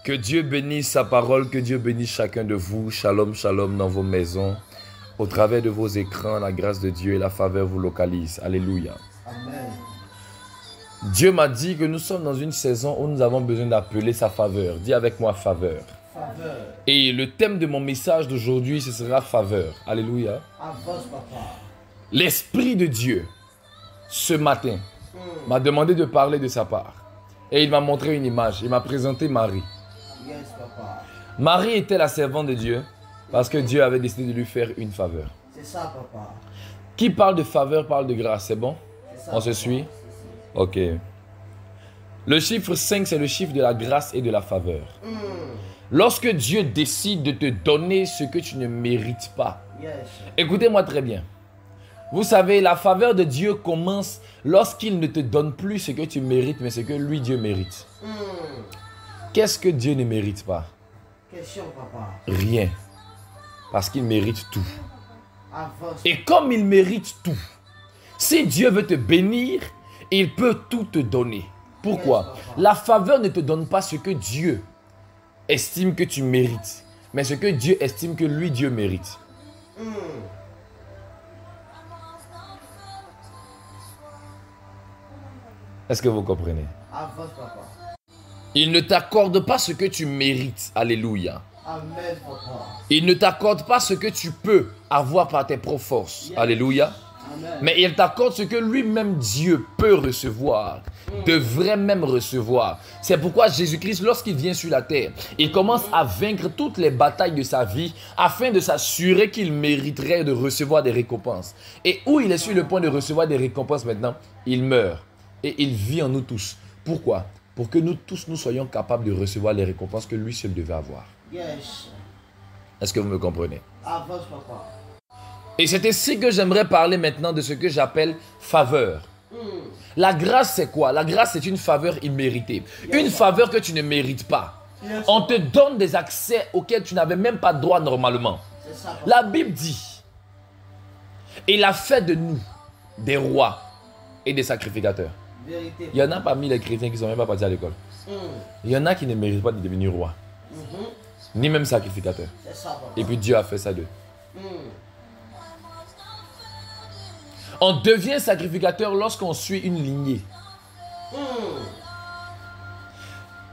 Que Dieu bénisse sa parole, que Dieu bénisse chacun de vous. Shalom, shalom dans vos maisons. Au travers de vos écrans, la grâce de Dieu et la faveur vous localisent. Alléluia. Amen. Dieu m'a dit que nous sommes dans une saison où nous avons besoin d'appeler sa faveur. Dis avec moi faveur. Faveur. Et le thème de mon message d'aujourd'hui, ce sera faveur. Alléluia. Avance, papa. L'Esprit de Dieu, ce matin, m'a demandé de parler de sa part. Et il m'a montré une image. Il m'a présenté Marie. Yes, papa. Marie était la servante de Dieu parce que Dieu avait décidé de lui faire une faveur. C'est ça, papa. Qui parle de faveur parle de grâce, c'est bon? Ça, on se suit? Ok. Le chiffre 5, c'est le chiffre de la grâce et de la faveur. Lorsque Dieu décide de te donner ce que tu ne mérites pas, écoutez-moi très bien. Vous savez, la faveur de Dieu commence lorsqu'il ne te donne plus ce que tu mérites, mais ce que lui, Dieu mérite. Qu'est-ce que Dieu ne mérite pas? Question, papa. Rien. Parce qu'il mérite tout. Et comme il mérite tout, si Dieu veut te bénir, il peut tout te donner. Pourquoi? La faveur ne te donne pas ce que Dieu estime que tu mérites, mais ce que Dieu estime que lui, Dieu mérite. Est-ce que vous comprenez? Il ne t'accorde pas ce que tu mérites. Alléluia. Amen, papa. Il ne t'accorde pas ce que tu peux avoir par tes propres forces. Alléluia. Amen. Mais il t'accorde ce que lui-même Dieu peut recevoir, devrait même recevoir. C'est pourquoi Jésus-Christ, lorsqu'il vient sur la terre, il commence à vaincre toutes les batailles de sa vie afin de s'assurer qu'il mériterait de recevoir des récompenses. Et où il est sur le point de recevoir des récompenses maintenant, il meurt et il vit en nous tous. Pourquoi? Pour que nous tous, nous soyons capables de recevoir les récompenses que lui seul devait avoir. Yes. Est-ce que vous me comprenez? Avance, papa. Et c'est ici que j'aimerais parler maintenant de ce que j'appelle faveur. La grâce, c'est quoi? La grâce, c'est une faveur imméritée. Une faveur que tu ne mérites pas. On te donne des accès auxquels tu n'avais même pas droit normalement. Ça, la Bible dit, il a fait de nous des rois et des sacrificateurs. Vérité. Il y en a parmi les chrétiens qui ne sont même pas partis à l'école. Il y en a qui ne méritent pas de devenir roi. Ni même sacrificateur. Ça, et puis Dieu a fait ça d'eux. On devient sacrificateur lorsqu'on suit une lignée.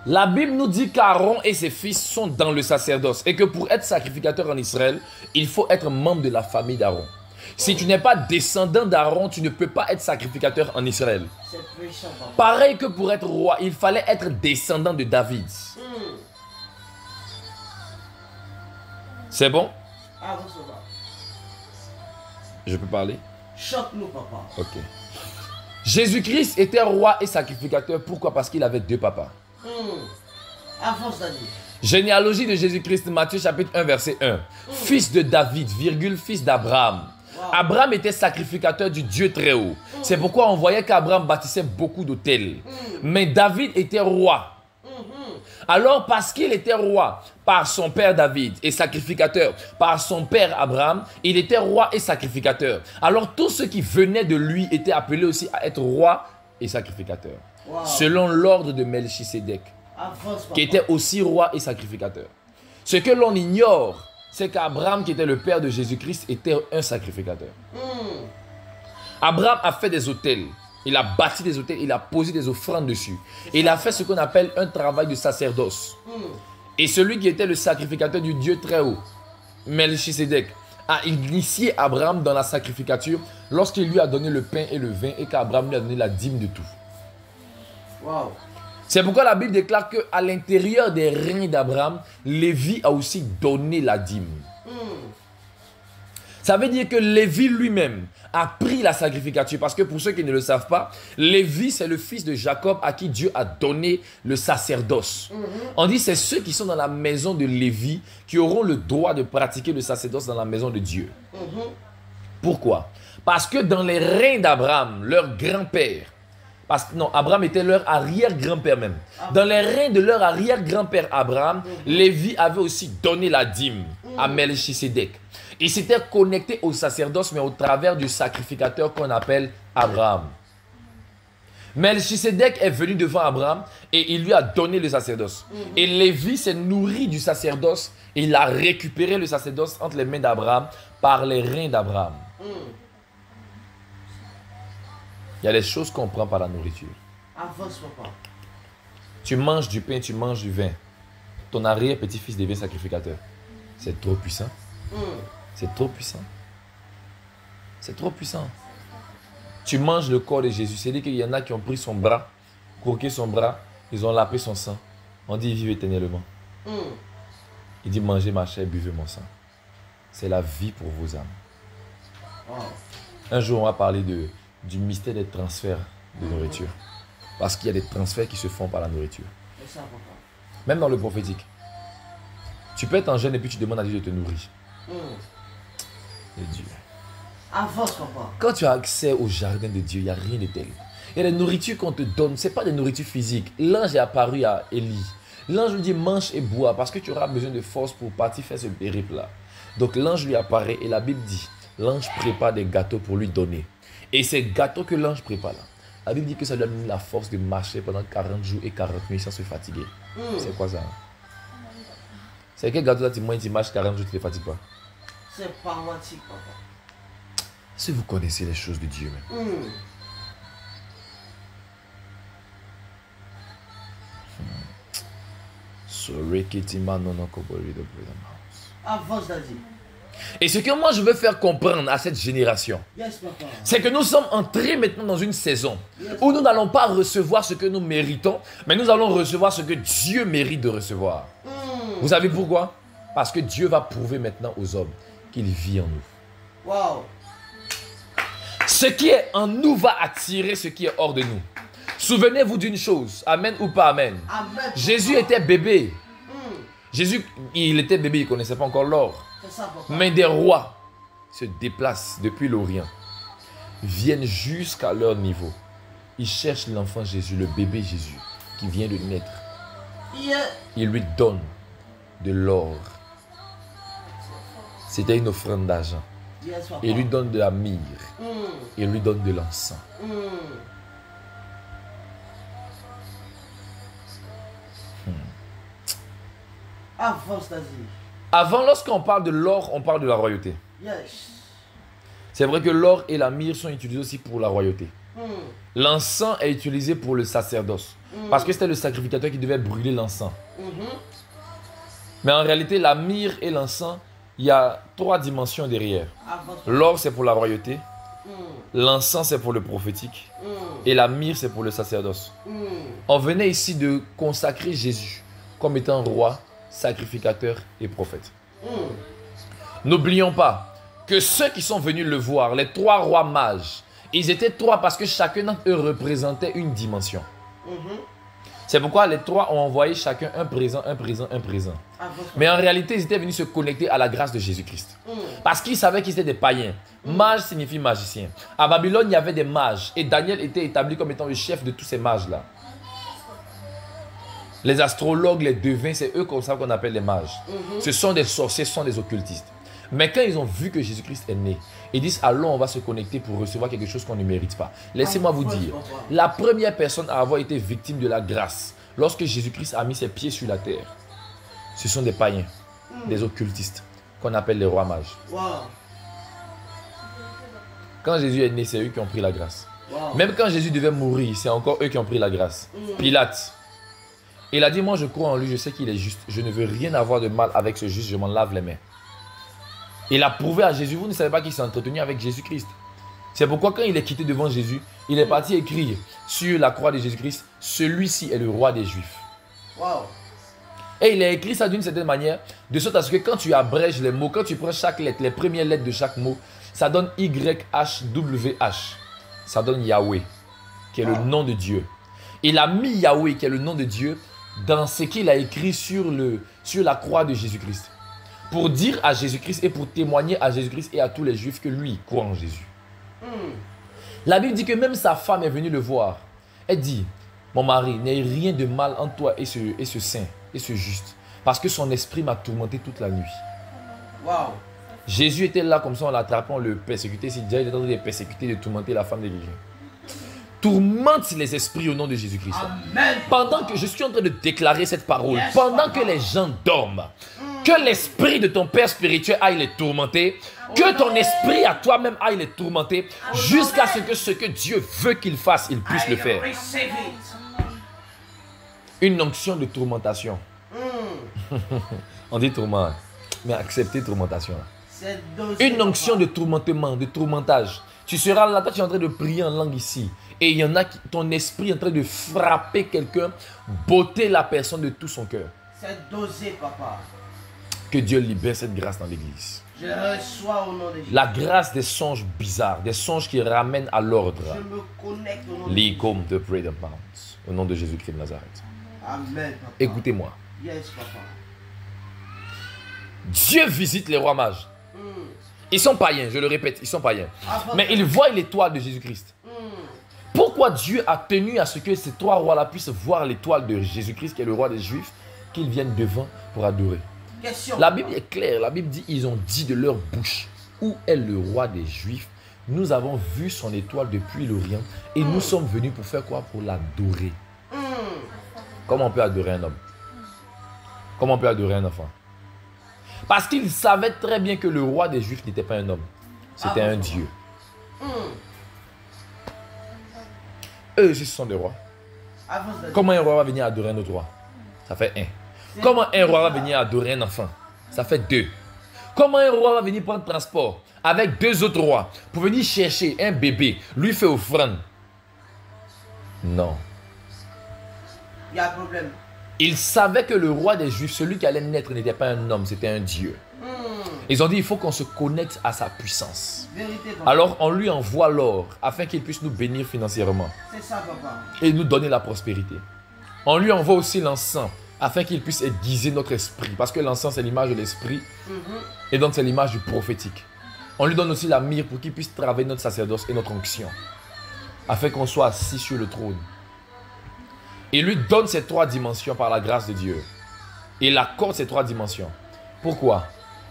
La Bible nous dit qu'Aaron et ses fils sont dans le sacerdoce. Et que pour être sacrificateur en Israël, il faut être membre de la famille d'Aaron. Si tu n'es pas descendant d'Aaron, tu ne peux pas être sacrificateur en Israël. Pareil que pour être roi, il fallait être descendant de David. C'est bon? Je peux parler? Choque-nous, papa. Ok. Jésus-Christ était roi et sacrificateur. Pourquoi? Parce qu'il avait deux papas. Généalogie de Jésus-Christ, Matthieu chapitre 1, verset 1. Fils de David, virgule, fils d'Abraham. Abraham était sacrificateur du Dieu très haut. C'est pourquoi on voyait qu'Abraham bâtissait beaucoup d'autels. Mais David était roi. Alors parce qu'il était roi par son père David et sacrificateur par son père Abraham, il était roi et sacrificateur. Alors tous ceux qui venaient de lui étaient appelés aussi à être roi et sacrificateur. Selon l'ordre de Melchisédek, qui était aussi roi et sacrificateur. Ce que l'on ignore, c'est qu'Abraham, qui était le père de Jésus-Christ, était un sacrificateur. Abraham a fait des autels. Il a bâti des autels, il a posé des offrandes dessus. Il a fait ce qu'on appelle un travail de sacerdoce. Et celui qui était le sacrificateur du Dieu très haut, Melchisédek, a initié Abraham dans la sacrificature lorsqu'il lui a donné le pain et le vin et qu'Abraham lui a donné la dîme de tout. Wow. C'est pourquoi la Bible déclare qu'à l'intérieur des reins d'Abraham, Lévi a aussi donné la dîme. Ça veut dire que Lévi lui-même a pris la sacrificature. Parce que pour ceux qui ne le savent pas, Lévi, c'est le fils de Jacob à qui Dieu a donné le sacerdoce. On dit que c'est ceux qui sont dans la maison de Lévi qui auront le droit de pratiquer le sacerdoce dans la maison de Dieu. Pourquoi? Parce que dans les reins d'Abraham, leur grand-père, Abraham était leur arrière-grand-père même. Dans les reins de leur arrière-grand-père Abraham, Lévi avait aussi donné la dîme à Melchisédek. Il s'était connecté au sacerdoce, mais au travers du sacrificateur qu'on appelle Abraham. Melchisedec est venu devant Abraham et il lui a donné le sacerdoce. Et Lévi s'est nourri du sacerdoce et il a récupéré le sacerdoce entre les mains d'Abraham par les reins d'Abraham. Il y a des choses qu'on prend par la nourriture. Avance, papa. Tu manges du pain, tu manges du vin. Ton arrière-petit-fils devient sacrificateur. C'est trop puissant. C'est trop puissant. C'est trop puissant. Tu manges le corps de Jésus. C'est-à-dire qu'il y en a qui ont pris son bras, croqué son bras, ils ont lapé son sang. On dit vive éternellement. Il dit mangez ma chair, buvez mon sang. C'est la vie pour vos âmes. Un jour, on va parler du mystère des transferts de nourriture. Parce qu'il y a des transferts qui se font par la nourriture. Même dans le prophétique. Tu peux être en jeûne et puis tu demandes à Dieu de te nourrir. Et Dieu. Avance, papa. Quand tu as accès au jardin de Dieu, il n'y a rien de tel. Et la nourriture qu'on te donne, ce n'est pas des nourritures physiques. L'ange est apparu à Élie. L'ange lui dit mange et bois parce que tu auras besoin de force pour partir faire ce périple-là. Donc l'ange lui apparaît et la Bible dit, l'ange prépare des gâteaux pour lui donner. Et ces gâteaux que l'ange prépare là, la Bible dit que ça lui donne la force de marcher pendant 40 jours et 40 nuits sans se fatiguer. C'est quoi ça? C'est quel gâteau là tu manges, tu marches 40 jours, tu ne te fatigues pas? C'est paralytique, papa. Si vous connaissez les choses de Dieu, même. Avance, Daddy. Et ce que moi je veux faire comprendre à cette génération, c'est que nous sommes entrés maintenant dans une saison où nous n'allons pas recevoir ce que nous méritons, mais nous allons recevoir ce que Dieu mérite de recevoir. Vous savez pourquoi? Parce que Dieu va prouver maintenant aux hommes qu'il vit en nous. Wow. Ce qui est en nous va attirer ce qui est hors de nous. Souvenez-vous d'une chose, amen ou pas amen. Amen. Jésus était bébé. Jésus, il était bébé, il ne connaissait pas encore l'or. Mais des rois se déplacent depuis l'Orient, viennent jusqu'à leur niveau. Ils cherchent l'enfant Jésus, le bébé Jésus, qui vient de naître. Ils lui donnent de l'or. C'était une offrande d'argent. Il lui donne de la myrrhe. Il lui donne de l'encens. Avant, lorsqu'on parle de l'or, on parle de la royauté. C'est vrai que l'or et la myrrhe sont utilisés aussi pour la royauté. L'encens est utilisé pour le sacerdoce. Parce que c'était le sacrificateur qui devait brûler l'encens. Mais en réalité, la myrrhe et l'encens, il y a 3 dimensions derrière. L'or, c'est pour la royauté. L'encens, c'est pour le prophétique. Et la myrrhe, c'est pour le sacerdoce. On venait ici de consacrer Jésus comme étant roi, sacrificateur et prophète. N'oublions pas que ceux qui sont venus le voir, les 3 rois mages, ils étaient 3 parce que chacun d'entre eux représentait une dimension. C'est pourquoi les 3 ont envoyé chacun un présent, un présent, un présent. Mais en réalité, ils étaient venus se connecter à la grâce de Jésus-Christ. Parce qu'ils savaient qu'ils étaient des païens. Mage signifie magicien. À Babylone, il y avait des mages. Et Daniel était établi comme étant le chef de tous ces mages-là. Les astrologues, les devins, c'est eux comme ça qu'on appelle les mages. Ce sont des sorciers, ce sont des occultistes. Mais quand ils ont vu que Jésus-Christ est né, ils disent allons, on va se connecter pour recevoir quelque chose qu'on ne mérite pas. Laissez-moi vous dire, la première personne à avoir été victime de la grâce, lorsque Jésus-Christ a mis ses pieds sur la terre, ce sont des païens, des occultistes, qu'on appelle les rois mages. Quand Jésus est né, c'est eux qui ont pris la grâce. Même quand Jésus devait mourir, c'est encore eux qui ont pris la grâce. Pilate, il a dit, moi je crois en lui, je sais qu'il est juste. Je ne veux rien avoir de mal avec ce juste, je m'en lave les mains. Il a prouvé à Jésus, vous ne savez pas qu'il s'est entretenu avec Jésus-Christ. C'est pourquoi quand il est quitté devant Jésus, il est parti écrire sur la croix de Jésus-Christ, celui-ci est le roi des Juifs. Et il a écrit ça d'une certaine manière, de sorte à ce que quand tu abrèges les mots, quand tu prends chaque lettre, les premières lettres de chaque mot, ça donne YHWH. Ça donne Yahweh, qui est le nom de Dieu. Il a mis Yahweh, qui est le nom de Dieu, dans ce qu'il a écrit sur la croix de Jésus-Christ. Pour dire à Jésus-Christ et pour témoigner à Jésus-Christ et à tous les Juifs que lui, il croit en Jésus. La Bible dit que même sa femme est venue le voir. Elle dit, mon mari, il n'y a rien de mal entre toi et ce saint, et ce juste. Parce que son esprit m'a tourmenté toute la nuit. Jésus était là comme ça, on l'attrapait, on le persécutait. C'est déjà il était en train de persécuter, de tourmenter la femme de Jésus. tourmente les esprits au nom de Jésus-Christ. Pendant que je suis en train de déclarer cette parole, pendant que les gens dorment, que l'esprit de ton père spirituel aille les tourmenter, que ton esprit à toi-même aille les tourmenter, jusqu'à ce que Dieu veut qu'il fasse, il puisse le faire. Une onction de tourmentation. On dit tourment, mais acceptez tourmentation. Une onction de tourmentement, de tourmentage. Tu seras là, toi tu es en train de prier en langue ici. Et il y en a qui, ton esprit est en train de frapper quelqu'un, botter la personne de tout son cœur. C'est dosé, papa. Que Dieu libère cette grâce dans l'église. Je reçois au nom de Jésus. La grâce des songes bizarres, des songes qui ramènent à l'ordre. Je me connecte au nom de Jésus. Comme de Freedom Mounts, au nom de Jésus-Christ de Nazareth. Amen, papa. Écoutez-moi. Yes, papa. Dieu visite les rois mages. Ils sont païens, je le répète, ils sont païens. Mais ils voient l'étoile de Jésus-Christ. Pourquoi Dieu a tenu à ce que ces trois rois-là puissent voir l'étoile de Jésus-Christ, qui est le roi des Juifs, qu'ils viennent devant pour adorer? La Bible est claire, la Bible dit, ils ont dit de leur bouche, où est le roi des Juifs? Nous avons vu son étoile depuis l'Orient et nous sommes venus pour faire quoi? Pour l'adorer. Comment on peut adorer un homme? Comment on peut adorer un enfant? Parce qu'ils savaient très bien que le roi des Juifs n'était pas un homme. C'était un Dieu. Eux aussi, ce sont des rois. Comment un roi va venir adorer un autre roi? Ça fait un. Comment un roi va venir adorer un enfant? Ça fait deux. Comment un roi va venir prendre transport avec deux autres rois pour venir chercher un bébé, lui faire offrande? Non. Il y a un problème. Ils savaient que le roi des Juifs, celui qui allait naître, n'était pas un homme, c'était un Dieu. Ils ont dit, il faut qu'on se connecte à sa puissance. Vérité, papa. Alors on lui envoie l'or afin qu'il puisse nous bénir financièrement. C'est ça, papa. Et nous donner la prospérité. On lui envoie aussi l'encens afin qu'il puisse aiguiser notre esprit. Parce que l'encens, c'est l'image de l'esprit. Et donc, c'est l'image du prophétique. On lui donne aussi la myrrhe pour qu'il puisse travailler notre sacerdoce et notre onction. Afin qu'on soit assis sur le trône. Il lui donne ces trois dimensions par la grâce de Dieu. Il accorde ces trois dimensions. Pourquoi?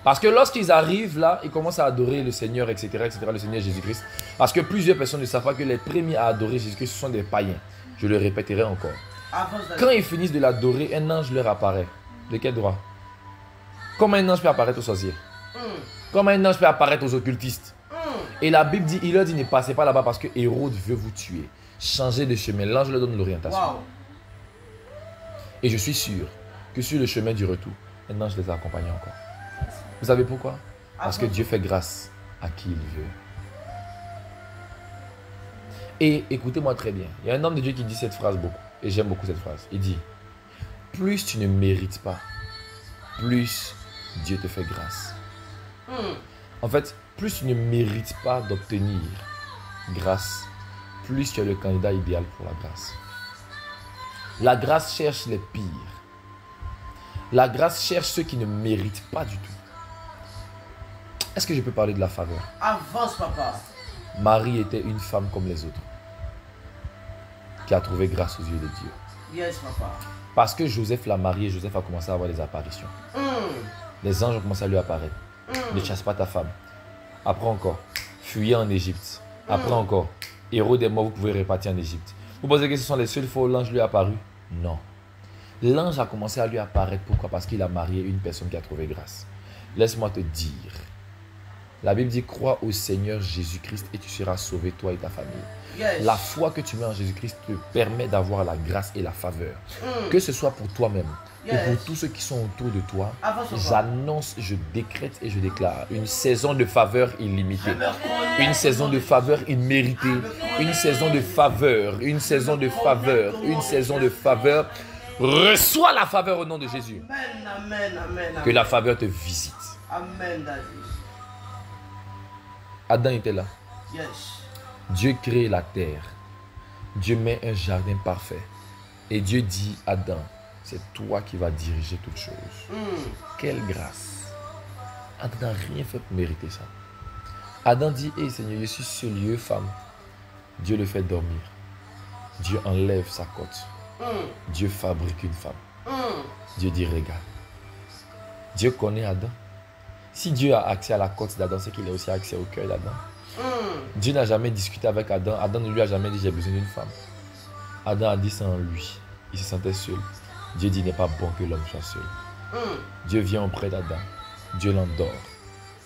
Parce que lorsqu'ils arrivent là, ils commencent à adorer le Seigneur, etc., le Seigneur Jésus-Christ. Parce que plusieurs personnes ne savent pas que les premiers à adorer Jésus-Christ, ce sont des païens. Je le répéterai encore. Quand ils finissent de l'adorer, un ange leur apparaît. De quel droit? Comment un ange peut apparaître aux sorciers? Comment un ange peut apparaître aux occultistes? Et la Bible dit, il leur dit, ne passez pas là-bas parce que Hérode veut vous tuer. Changez de chemin. L'ange leur donne l'orientation. Wow. Et je suis sûr que sur le chemin du retour, un ange les a accompagnés encore. Vous savez pourquoi? Parce que Dieu fait grâce à qui il veut. Et écoutez-moi très bien. Il y a un homme de Dieu qui dit cette phrase beaucoup. Et j'aime beaucoup cette phrase. Il dit, plus tu ne mérites pas, plus Dieu te fait grâce. En fait, plus tu ne mérites pas d'obtenir grâce, plus tu es le candidat idéal pour la grâce. La grâce cherche les pires. La grâce cherche ceux qui ne méritent pas du tout. Est-ce que je peux parler de la faveur? Avance, papa. Marie était une femme comme les autres, qui a trouvé grâce aux yeux de Dieu. Yes, papa. Parce que Joseph l'a mariée, Joseph a commencé à avoir des apparitions. Les anges ont commencé à lui apparaître. Ne chasse pas ta femme. Après encore, fuyez en Égypte. Après encore, Hérode est mort, vous pouvez repartir en Égypte. Vous pensez que ce sont les seules fois où l'ange lui est apparu? Non. L'ange a commencé à lui apparaître. Pourquoi? Parce qu'il a marié une personne qui a trouvé grâce. Laisse-moi te dire. La Bible dit, crois au Seigneur Jésus-Christ et tu seras sauvé, toi et ta famille. Yes. La foi que tu mets en Jésus-Christ te permet d'avoir la grâce et la faveur. Que ce soit pour toi-même ou pour tous ceux qui sont autour de toi, j'annonce, je décrète et je déclare une saison de faveur illimitée. Une saison de faveur imméritée. Une saison de faveur. Une saison de faveur. Une saison de faveur. Reçois la faveur au nom de Jésus. Amen, amen, amen. Que la faveur te visite. Amen, Daddy. Adam était là. Yes. Dieu crée la terre. Dieu met un jardin parfait. Et Dieu dit, Adam, c'est toi qui vas diriger toutes choses. Quelle grâce. Adam n'a rien fait pour mériter ça. Adam dit, hé Seigneur, je suis seul lieu, femme. Dieu le fait dormir. Dieu enlève sa côte. Dieu fabrique une femme. Dieu dit, regarde. Dieu connaît Adam. Si Dieu a accès à la côte d'Adam, c'est qu'il a aussi accès au cœur d'Adam. Dieu n'a jamais discuté avec Adam. Adam ne lui a jamais dit j'ai besoin d'une femme. Adam a dit ça en lui. Il se sentait seul. Dieu dit il n'est pas bon que l'homme soit seul. Dieu vient auprès d'Adam. Dieu l'endort.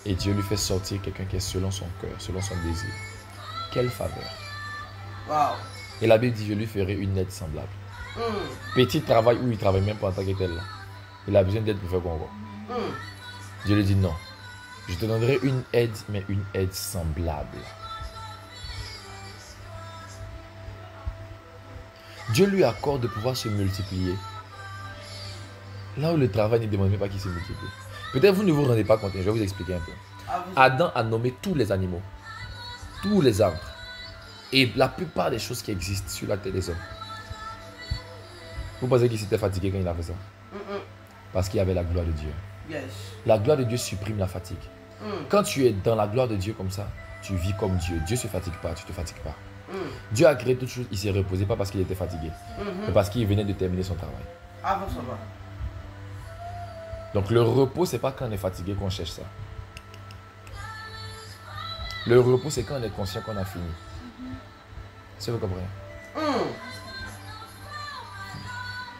Et Dieu lui fait sortir quelqu'un qui est selon son cœur, selon son désir. Quelle faveur. Wow. Et la Bible dit je lui ferai une aide semblable. Petit travail où il ne travaille même pas en tant que tel. Il a besoin d'aide pour faire quoi. Dieu lui dit non. Je te donnerai une aide, mais une aide semblable. Dieu lui accorde de pouvoir se multiplier. Là où le travail ne demande même pas qu'il se multiplie. Peut-être vous ne vous rendez pas compte, je vais vous expliquer un peu. Adam a nommé tous les animaux, tous les arbres et la plupart des choses qui existent sur la terre des hommes. Vous pensez qu'il s'était fatigué quand il a fait ça? Parce qu'il y avait la gloire de Dieu. Yes. La gloire de Dieu supprime la fatigue. Quand tu es dans la gloire de Dieu comme ça, tu vis comme Dieu. Dieu ne se fatigue pas, tu ne te fatigues pas. Dieu a créé toutes choses, il s'est reposé pas parce qu'il était fatigué, mais parce qu'il venait de terminer son travail. Avant ça va. Donc le repos, c'est pas quand on est fatigué qu'on cherche ça. Le repos, c'est quand on est conscient qu'on a fini. Est-ce que vous comprenez?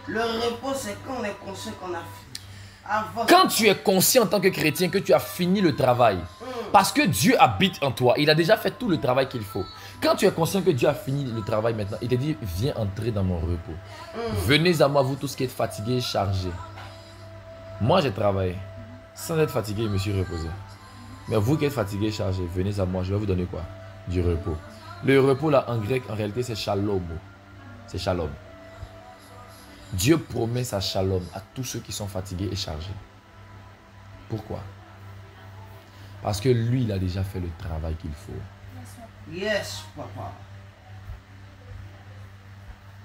Le repos, c'est quand on est conscient qu'on a fini. Avant Quand tu es conscient en tant que chrétien que tu as fini le travail, parce que Dieu habite en toi, il a déjà fait tout le travail qu'il faut. Quand tu es conscient que Dieu a fini le travail maintenant, il te dit, viens entrer dans mon repos. Venez à moi, vous tous qui êtes fatigués et chargés. Moi, j'ai travaillé. Sans être fatigué, je me suis reposé. Mais vous qui êtes fatigués et chargés, venez à moi, je vais vous donner quoi? Du repos. Le repos, là, en grec, en réalité, c'est shalom. C'est shalom. Dieu promet sa shalom à tous ceux qui sont fatigués et chargés. Pourquoi? Parce que lui, il a déjà fait le travail qu'il faut. Yes, papa.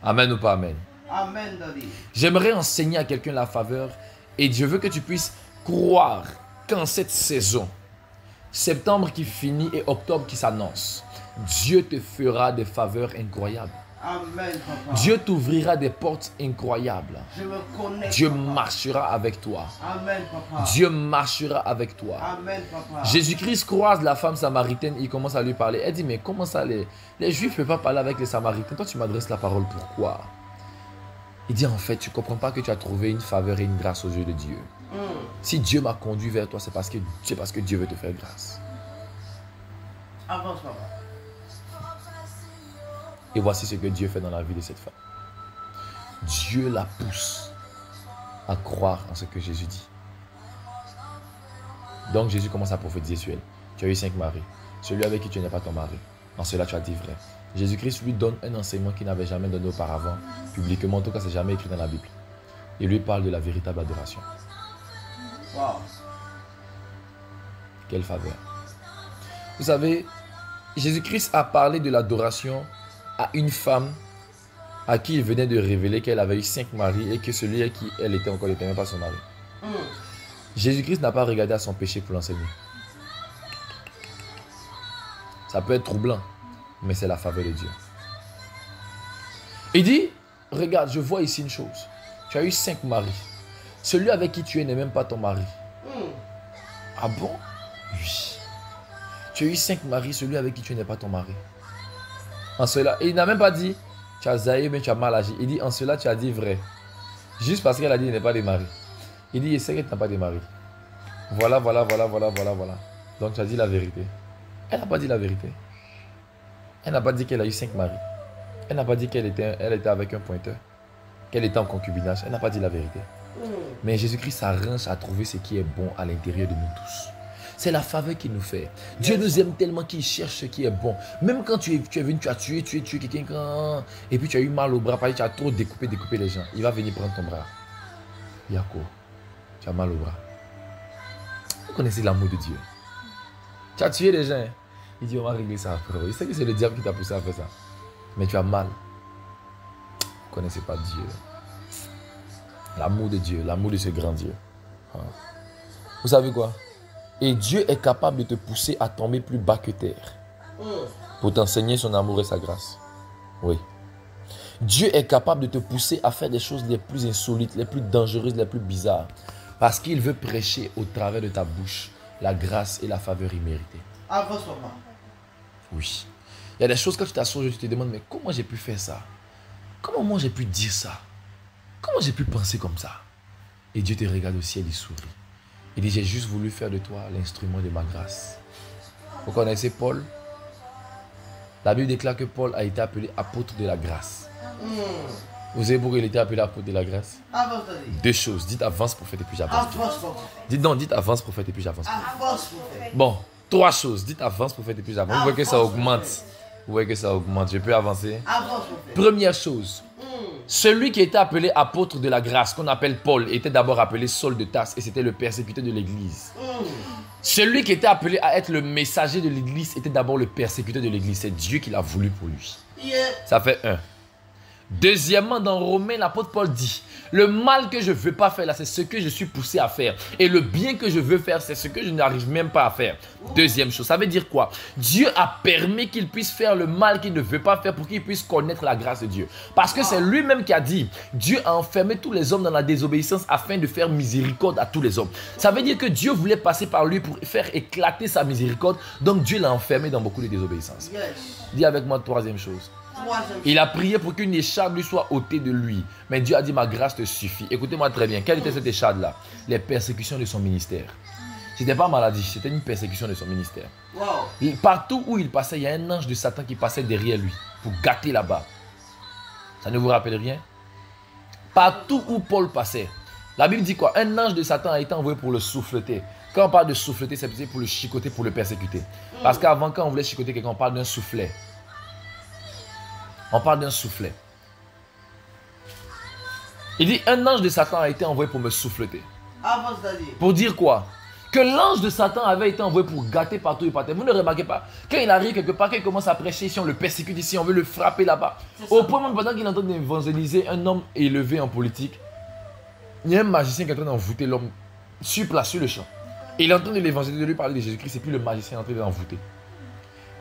Amen ou pas amen? Amen, daddy. J'aimerais enseigner à quelqu'un la faveur et je veux que tu puisses croire qu'en cette saison, septembre qui finit et octobre qui s'annonce, Dieu te fera des faveurs incroyables. Amen, papa. Dieu t'ouvrira des portes incroyables. Je me connais. Dieu papa. marchera avec toi. Amen, papa. Dieu marchera avec toi. Amen, papa. Jésus-Christ croise la femme samaritaine, il commence à lui parler. Elle dit, mais comment ça, les Juifs ne peuvent pas parler avec les Samaritains? Toi, tu m'adresses la parole, pourquoi? Il dit, en fait, tu ne comprends pas que tu as trouvé une faveur et une grâce aux yeux de Dieu. Si Dieu m'a conduit vers toi, c'est parce que Dieu veut te faire grâce. Avance, papa. Et voici ce que Dieu fait dans la vie de cette femme. Dieu la pousse à croire en ce que Jésus dit. Donc Jésus commence à prophétiser sur elle. Tu as eu 5 maris. Celui avec qui tu n'es pas ton mari. En cela tu as dit vrai. Jésus-Christ lui donne un enseignement qu'il n'avait jamais donné auparavant. Publiquement, en tout cas, c'est jamais écrit dans la Bible. Il lui parle de la véritable adoration. Wow. Quelle faveur. Vous savez, Jésus-Christ a parlé de l'adoration à une femme à qui il venait de révéler qu'elle avait eu 5 maris et que celui à qui elle était encore n'était même pas son mari. Jésus-Christ n'a pas regardé à son péché pour l'enseigner. Ça peut être troublant, mais c'est la faveur de Dieu. Il dit, regarde, je vois ici une chose. Tu as eu 5 maris. Celui avec qui tu es n'est même pas ton mari. Ah bon? Oui. Tu as eu 5 maris, celui avec qui tu n'es pas ton mari. En cela, et il n'a même pas dit, tu as zaïe, mais tu as mal agi. Il dit, en cela, tu as dit vrai. Juste parce qu'elle a dit, il n'est pas de mari. Il dit, je sais que tu n'as pas de mari. Voilà. Donc, tu as dit la vérité. Elle n'a pas dit la vérité. Elle n'a pas dit qu'elle a eu 5 maris. Elle n'a pas dit qu'elle était avec un pointeur. Qu'elle était en concubinage. Elle n'a pas dit la vérité. Mais Jésus-Christ s'arrange à trouver ce qui est bon à l'intérieur de nous tous. C'est la faveur qu'il nous fait. Dieu nous aime tellement qu'il cherche ce qui est bon. Même quand tu es venu, tu as tué quelqu'un, et puis tu as eu mal au bras, parce que tu as trop découpé les gens. Il va venir prendre ton bras. Yako, tu as mal au bras. Vous connaissez l'amour de Dieu. Tu as tué les gens. Il dit, on va régler ça après. Il sait que c'est le diable qui t'a poussé à faire ça. Mais tu as mal. Vous ne connaissez pas Dieu. L'amour de Dieu, l'amour de ce grand Dieu. Vous savez quoi? Et Dieu est capable de te pousser à tomber plus bas que terre pour t'enseigner son amour et sa grâce. Oui. Dieu est capable de te pousser à faire des choses les plus insolites, les plus dangereuses, les plus bizarres. Parce qu'il veut prêcher au travers de ta bouche la grâce et la faveur imméritée. Avance, papa. Oui. Il y a des choses, quand tu t'assois, tu te demandes, mais comment j'ai pu faire ça? Comment moi j'ai pu dire ça? Comment j'ai pu penser comme ça? Et Dieu te regarde au ciel, il sourit. Il dit, j'ai juste voulu faire de toi l'instrument de ma grâce. Vous connaissez Paul? La Bible déclare que Paul a été appelé apôtre de la grâce. Vous savez pourquoi il était appelé apôtre de la grâce? Deux choses. Dites avance prophète et puis j'avance. Dites non, dites avance prophète et puis j'avance. Bon, trois choses. Dites avance prophète et puis j'avance. Vous voyez que ça augmente. Vous voyez que ça augmente. Je peux avancer. Première chose. Celui qui était appelé apôtre de la grâce, qu'on appelle Paul, était d'abord appelé Saul de Tarse et c'était le persécuteur de l'église. Celui qui était appelé à être le messager de l'église était d'abord le persécuteur de l'église. C'est Dieu qui l'a voulu pour lui. Ça fait un. Deuxièmement, dans Romains, l'apôtre Paul dit, le mal que je ne veux pas faire là, c'est ce que je suis poussé à faire. Et le bien que je veux faire, c'est ce que je n'arrive même pas à faire. Deuxième chose, ça veut dire quoi? Dieu a permis qu'il puisse faire le mal qu'il ne veut pas faire pour qu'il puisse connaître la grâce de Dieu. Parce que c'est lui-même qui a dit, Dieu a enfermé tous les hommes dans la désobéissance afin de faire miséricorde à tous les hommes. Ça veut dire que Dieu voulait passer par lui pour faire éclater sa miséricorde. Donc Dieu l'a enfermé dans beaucoup de désobéissance. Dis avec moi troisième chose. Il a prié pour qu'une écharde lui soit ôtée de lui. Mais Dieu a dit, ma grâce te suffit. Écoutez-moi très bien. Quelle était cette écharde-là? Les persécutions de son ministère. Ce n'était pas maladie, c'était une persécution de son ministère. Partout où il passait, il y a un ange de Satan qui passait derrière lui pour gâter là-bas. Ça ne vous rappelle rien? Partout où Paul passait, la Bible dit quoi? Un ange de Satan a été envoyé pour le souffleter. Quand on parle de souffleter, c'est pour le chicoter, pour le persécuter. Parce qu'avant, quand on voulait chicoter quelqu'un, on parle d'un soufflet. On parle d'un soufflet. Il dit, un ange de Satan a été envoyé pour me souffleter. Pour dire quoi? Que l'ange de Satan avait été envoyé pour gâter partout et partout. Vous ne remarquez pas? Quand il arrive quelque part, quand il commence à prêcher ici, on le persécute ici, on veut le frapper là-bas. Au point même pendant qu'il est en train d'évangéliser un homme élevé en politique, il y a un magicien qui est en train d'envoûter l'homme sur place, sur le champ. Et il est en train de l'évangéliser, de lui parler de Jésus-Christ, et puis le magicien est en train de l'envoûter.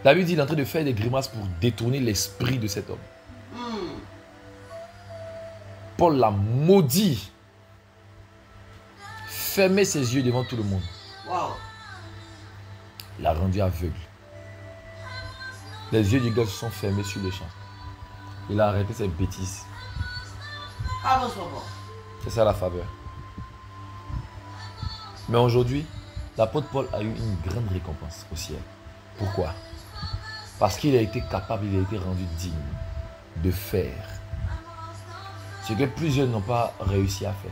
David dit qu'il est en train de faire des grimaces pour détourner l'esprit de cet homme. Paul l'a maudit. Fermé ses yeux devant tout le monde. Il l'a rendu aveugle. Les yeux du gars se sont fermés sur le champ. Il a arrêté ses bêtises. C'est ça la faveur. Mais aujourd'hui, l'apôtre Paul a eu une grande récompense au ciel. Pourquoi? Parce qu'il a été capable, il a été rendu digne de faire ce que plusieurs n'ont pas réussi à faire.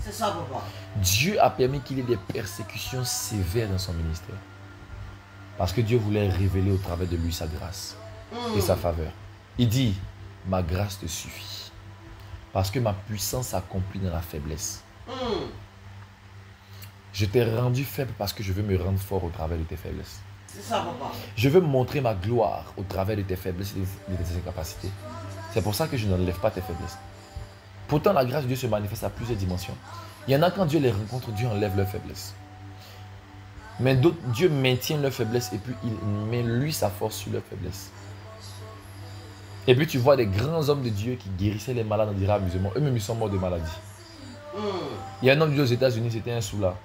C'est ça, papa. Dieu a permis qu'il y ait des persécutions sévères dans son ministère. Parce que Dieu voulait révéler au travers de lui sa grâce et sa faveur. Il dit, ma grâce te suffit. Parce que ma puissance s'accomplit dans la faiblesse. Je t'ai rendu faible parce que je veux me rendre fort au travers de tes faiblesses. C'est ça, papa. Je veux montrer ma gloire au travers de tes faiblesses et de tes incapacités. C'est pour ça que je n'enlève pas tes faiblesses. Pourtant, la grâce de Dieu se manifeste à plusieurs dimensions. Il y en a quand Dieu les rencontre, Dieu enlève leurs faiblesses. Mais d'autres, Dieu maintient leurs faiblesses et puis il met lui sa force sur leurs faiblesses. Et puis tu vois des grands hommes de Dieu qui guérissaient les malades, on dirait amusement. Eux-mêmes, ils sont morts de maladie. Il y a un homme de Dieu aux États-Unis, c'était un soulard.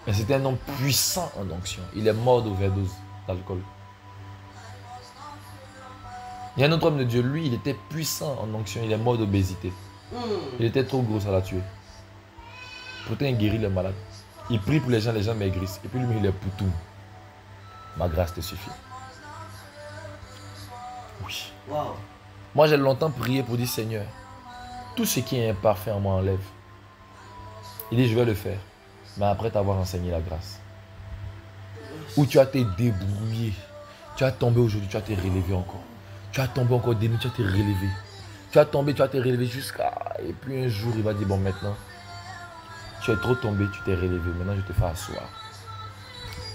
Mais c'était un homme puissant en onction. Il est mort d'overdose d'alcool. Il y a un autre homme de Dieu, lui, il était puissant en onction. Il est mort d'obésité. Il était trop gros, ça l'a tué. Pourtant, il guérit les malades. Il prie pour les gens maigrissent. Et puis lui, il est poutou. Ma grâce te suffit. Oui. Wow. Moi, j'ai longtemps prié pour dire, Seigneur, tout ce qui est imparfait en moi enlève. Il dit, je vais le faire. Mais après t'avoir enseigné la grâce. Où tu as été débrouillé. Tu as tombé aujourd'hui, tu as été relevé encore. Tu as tombé encore demain, tu as été relevé. Tu as tombé, tu as été relevé jusqu'à... Et puis un jour, il va dire, bon maintenant, tu es trop tombé, tu t'es relevé. Maintenant, je te fais asseoir.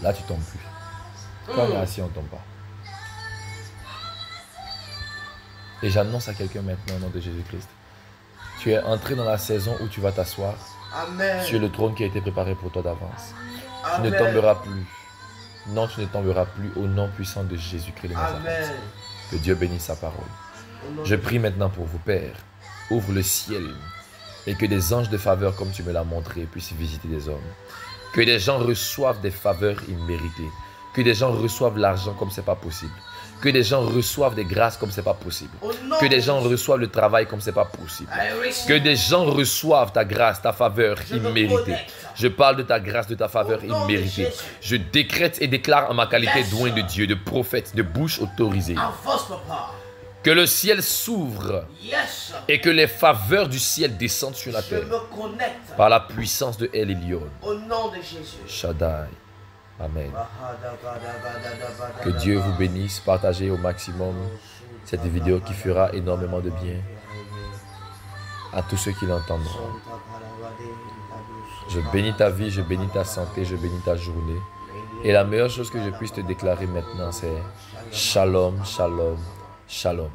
Là, tu ne tombes plus. Quand on est assis, on ne tombe pas. Et j'annonce à quelqu'un maintenant au nom de Jésus-Christ. Tu es entré dans la saison où tu vas t'asseoir. Amen. Sur le trône qui a été préparé pour toi d'avance. Tu Amen. ne tomberas plus. Non, tu ne tomberas plus au nom puissant de Jésus-Christ de Nazareth. Amen. Que Dieu bénisse sa parole. Je prie maintenant pour vous, Père. Ouvre le ciel et que des anges de faveur, comme tu me l'as montré, puissent visiter des hommes. Que des gens reçoivent des faveurs imméritées. Que des gens reçoivent l'argent comme ce n'est pas possible. Que des gens reçoivent des grâces comme c'est pas possible. Que des gens reçoivent le travail comme c'est pas possible. Que des gens reçoivent ta grâce, ta faveur imméritée. Je parle de ta grâce, de ta faveur imméritée. Je décrète et déclare en ma qualité d'oint de Dieu, de prophète, de bouche autorisée. Que le ciel s'ouvre et que les faveurs du ciel descendent sur la terre par la puissance de El Elyon. Au nom de Jésus. Shaddai. Amen. Que Dieu vous bénisse. Partagez au maximum cette vidéo qui fera énormément de bien à tous ceux qui l'entendront. Je bénis ta vie, je bénis ta santé, je bénis ta journée. Et la meilleure chose que je puisse te déclarer maintenant, c'est Shalom, Shalom, Shalom.